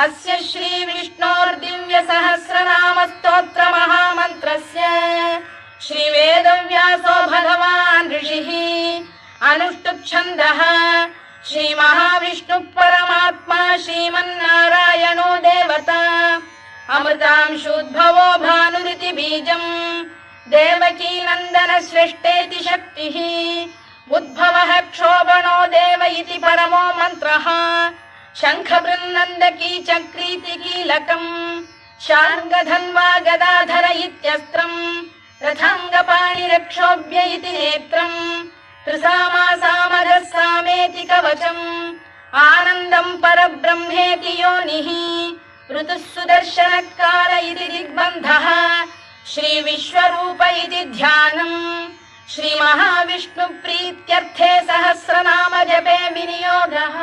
अस्य श्री विष्णोर्दिव्य सहस्रनाम स्तोत्र महामन्त्रस्य श्री वेदव्यासो भगवान् ऋषिः अनुष्टुप् छन्दः श्री महाविष्णु परमात्मा श्रीमन्नारायणो देवता अमृतांशुद्भवो भानुरिति बीजम् देवकी नन्दन श्रेष्ठेति शक्तिः उद्भवः क्षोभणो देव इति परमो मन्त्रः शङ्खबृन्नन्दकी चक्रीति कीलकम् शार्ङ्गधन्वा गदाधर इत्यस्त्रम् रथाङ्गपाणिरक्षोभ्य इति नेत्रम् त्रिसामासामरः सामेति कवचम् आनन्दम् परब्रह्मेति योनिः ऋतुः सुदर्शनकाल इति दिग्बन्धः श्री विश्वरूप इति ध्यानम् श्री महाविष्णु प्रीत्यर्थे सहस्रनाम जपे विनियोगः।